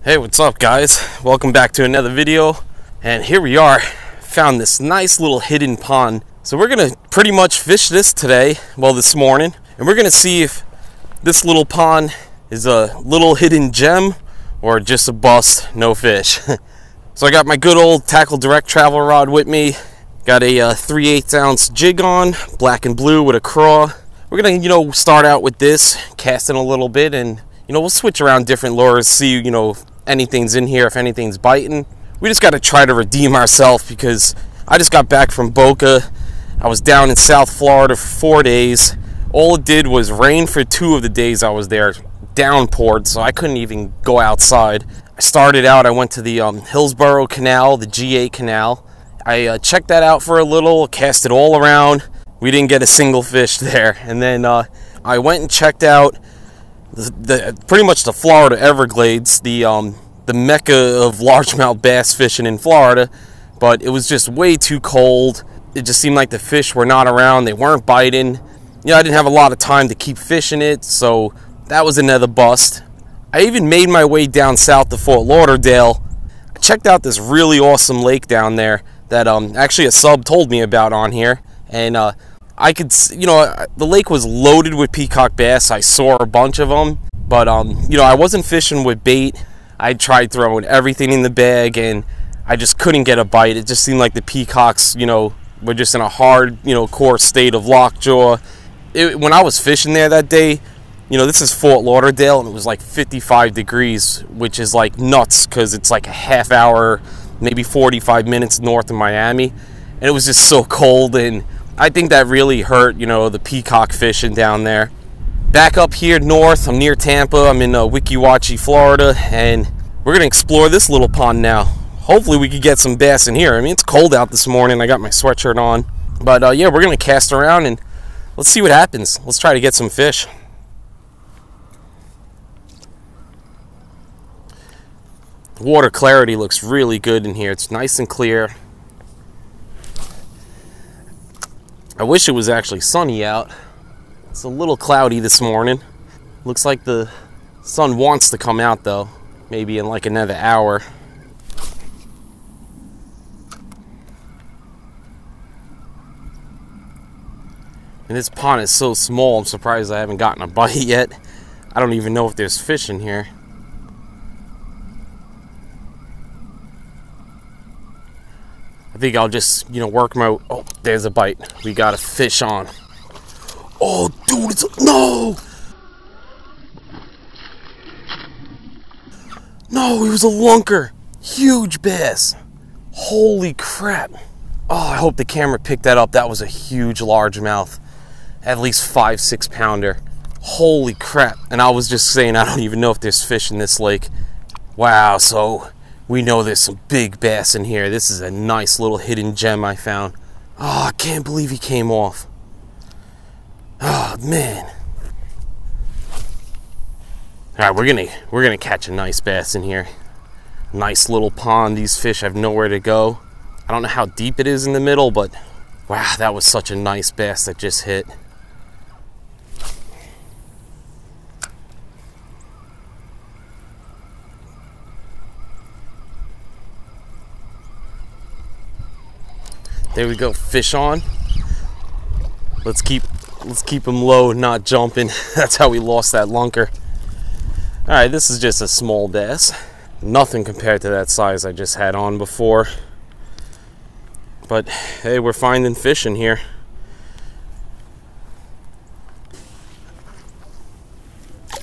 Hey, what's up guys? Welcome back to another video. And here we are. Found this nice little hidden pond. So we're gonna pretty much fish this today, well this morning. And we're gonna see if this little pond is a little hidden gem or just a bust, no fish. So I got my good old Tackle Direct travel rod with me. Got a 3/8 ounce jig on, black and blue with a Craw. We're gonna, start out with this, casting a little bit, and we'll switch around different lures, see, if anything's in here, if anything's biting. We just got to try to redeem ourselves because I just got back from Boca. I was down in South Florida for 4 days. All it did was rain for 2 of the days I was there. Downpoured, so I couldn't even go outside. I started out, I went to the Hillsborough Canal, the G8 Canal. I checked that out for a little, cast it all around. We didn't get a single fish there. And then I went and checked out pretty much the Florida Everglades, the mecca of largemouth bass fishing in Florida, but it was just way too cold. It just seemed like the fish were not around, they weren't biting. I didn't have a lot of time to keep fishing it, so that was another bust. I even made my way down south to Fort Lauderdale. I checked out this really awesome lake down there that actually a sub told me about on here, and I could, the lake was loaded with peacock bass. I saw a bunch of them, but I wasn't fishing with bait. I tried throwing everything in the bag, and I just couldn't get a bite. It just seemed like the peacocks, were just in a hard, core state of lockjaw. When I was fishing there that day, this is Fort Lauderdale, and it was like 55 degrees, which is like nuts because it's like a half hour, maybe 45 minutes north of Miami, and it was just so cold, and I think that really hurt, the peacock fishing down there. Back up here north, I'm near Tampa. I'm in Weeki Wachee, Florida, and we're going to explore this little pond now. Hopefully we could get some bass in here. I mean, it's cold out this morning. I got my sweatshirt on. But yeah, we're going to cast around and let's see what happens. Let's try to get some fish. The water clarity looks really good in here. It's nice and clear. I wish it was actually sunny out. It's a little cloudy this morning. Looks like the sun wants to come out though, maybe in like another hour. And this pond is so small, I'm surprised I haven't gotten a bite yet. I don't even know if there's fish in here. I think I'll just, work my... Oh, there's a bite. We got a fish on. Oh, dude, no! No, it was a lunker. Huge bass. Holy crap. Oh, I hope the camera picked that up. That was a huge largemouth. At least 5-6 pounder. Holy crap. And I was just saying, I don't even know if there's fish in this lake. Wow, so... we know there's some big bass in here. This is a nice little hidden gem I found. Oh, I can't believe he came off. Oh, man. All right, we're gonna catch a nice bass in here. Nice little pond. These fish have nowhere to go. I don't know how deep it is in the middle, but wow, that was such a nice bass that just hit. There we go, fish on. Let's keep him low, not jumping. That's how we lost that lunker. All right, this is just a small bass. Nothing compared to that size I just had on before. But hey, we're finding fish in here.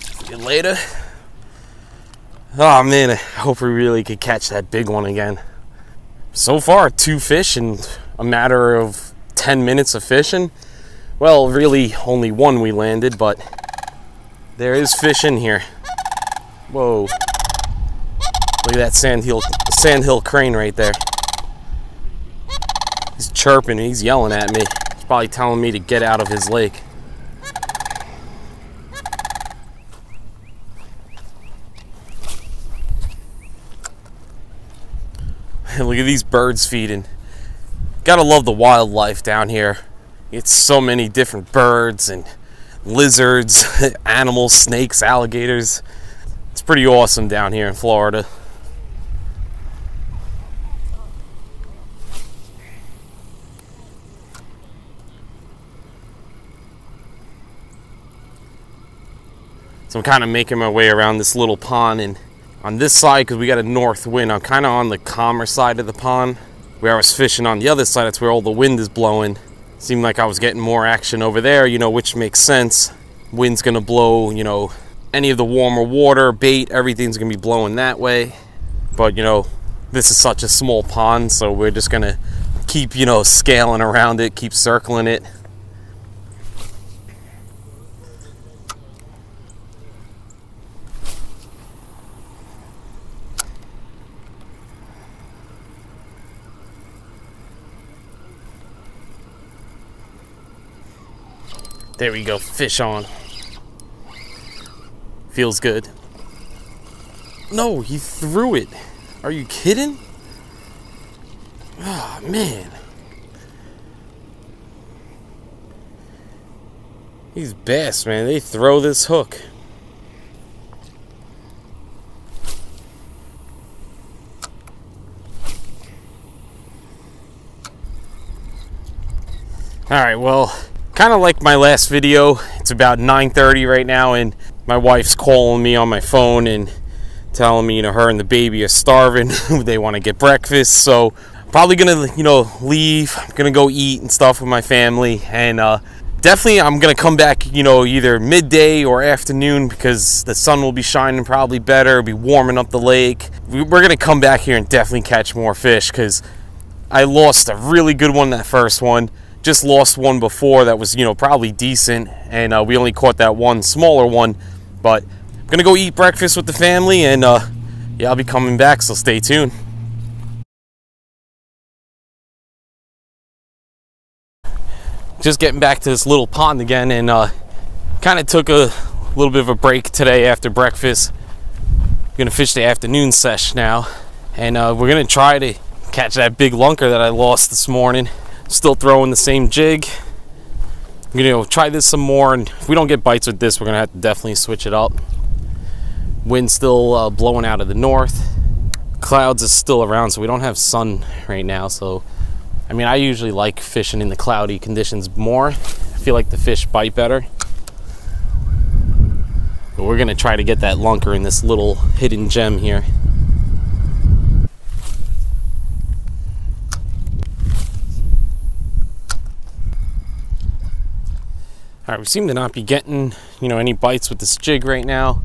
See you later. Oh man, I hope we really could catch that big one again. So far, 2 fish in a matter of 10 minutes of fishing. Well, really only 1 we landed, but there is fish in here. Whoa. Look at that sandhill crane right there. He's chirping, he's yelling at me. He's probably telling me to get out of his lake. Look at these birds feeding. Gotta love the wildlife down here. It's so many different birds and lizards, animals, snakes, alligators. It's pretty awesome down here in Florida. So I'm kind of making my way around this little pond, and on this side, because we got a north wind, I'm kind of on the calmer side of the pond. Where I was fishing on the other side, that's where all the wind is blowing. Seemed like I was getting more action over there, you know, which makes sense. Wind's gonna blow, you know, any of the warmer water, bait, everything's gonna be blowing that way. But, you know, this is such a small pond, so we're just gonna keep, you know, scaling around it, keep circling it. There we go, fish on. Feels good. No, he threw it. Are you kidding? Oh, man. These bass, man, they throw this hook. All right, well, kind of like my last video, it's about 9:30 right now, and my wife's calling me on my phone and telling me, you know, her and the baby are starving. They want to get breakfast, so probably gonna, you know, leave. I'm gonna go eat and stuff with my family, and definitely I'm gonna come back, you know, either midday or afternoon, because the sun will be shining probably better. It'll be warming up the lake. We're gonna come back here and definitely catch more fish, because I lost a really good one that first one. Just lost one before that was, you know, probably decent, and we only caught that one smaller one. But I'm gonna go eat breakfast with the family, and yeah, I'll be coming back, so stay tuned. Just getting back to this little pond again, and kind of took a little bit of a break today after breakfast. Gonna fish the afternoon sesh now, and we're gonna try to catch that big lunker that I lost this morning. Still throwing the same jig. I'm gonna try this some more, and if we don't get bites with this, we're gonna have to definitely switch it up. Wind still blowing out of the north. Clouds is still around, so we don't have sun right now. So, I mean, I usually like fishing in the cloudy conditions more. I feel like the fish bite better. But we're gonna try to get that lunker in this little hidden gem here. All right, we seem to not be getting, you know, any bites with this jig right now.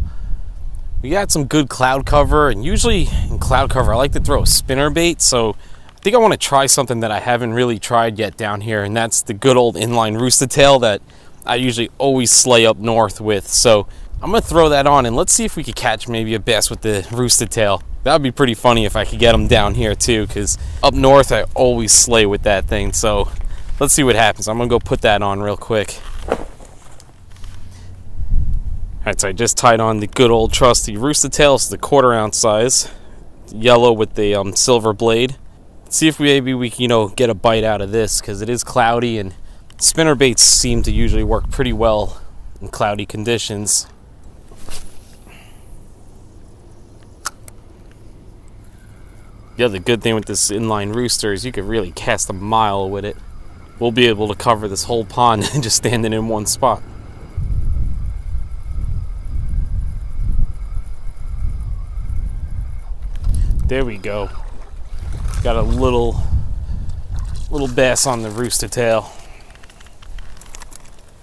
We got some good cloud cover, and usually in cloud cover, I like to throw a spinner bait. So I think I want to try something that I haven't really tried yet down here, and that's the good old inline rooster tail that I usually always slay up north with. So I'm gonna throw that on, and let's see if we could catch maybe a bass with the rooster tail. That would be pretty funny if I could get them down here too, because up north I always slay with that thing. So let's see what happens. I'm gonna go put that on real quick. Alright, so I just tied on the good old trusty rooster tail. It's the 1/4 ounce size, yellow with the silver blade. Let's see if maybe we can, you know, get a bite out of this, because it is cloudy, and spinner baits seem to usually work pretty well in cloudy conditions. The other good thing with this inline rooster is you could really cast a mile with it. We'll be able to cover this whole pond just standing in one spot. There we go. Got a little bass on the rooster tail.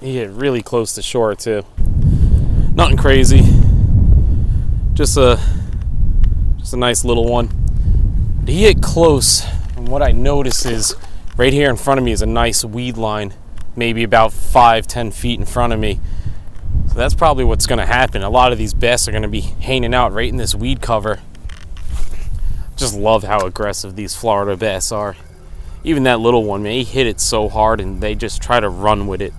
He hit really close to shore too. Nothing crazy. Just a nice little one. He hit close, and what I notice is right here in front of me is a nice weed line, maybe about 5-10 feet in front of me. So that's probably what's going to happen. A lot of these bass are going to be hanging out right in this weed cover. Just love how aggressive these Florida bass are. Even that little one, man, he hit it so hard, and they just try to run with it.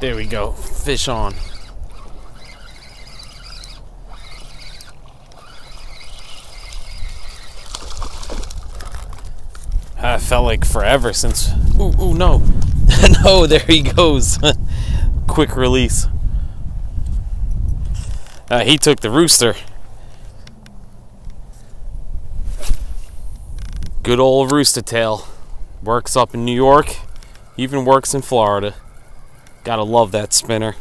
There we go, fish on. Felt like forever since. Ooh, no. No, there he goes. Quick release. He took the Rooster. Good old Rooster tail. Works up in New York. Even works in Florida. Gotta love that spinner.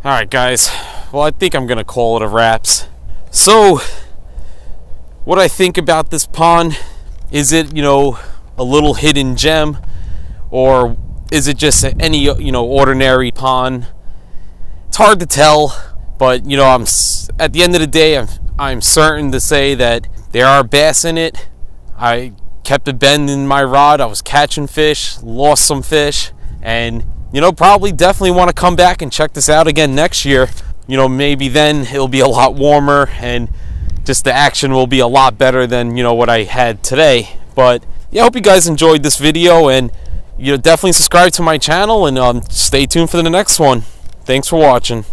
Alright guys, well I think I'm gonna call it a wraps. So, what I think about this pond, is it, you know, a little hidden gem, or is it just any, you know, ordinary pond? It's hard to tell, but you know, at the end of the day, I'm certain to say that there are bass in it. I kept a bend in my rod, I was catching fish, lost some fish, and you know, probably definitely want to come back and check this out again next year. You know, maybe then it'll be a lot warmer and just the action will be a lot better than, you know, what I had today. But yeah, I hope you guys enjoyed this video, and you know, definitely subscribe to my channel, and stay tuned for the next one. Thanks for watching.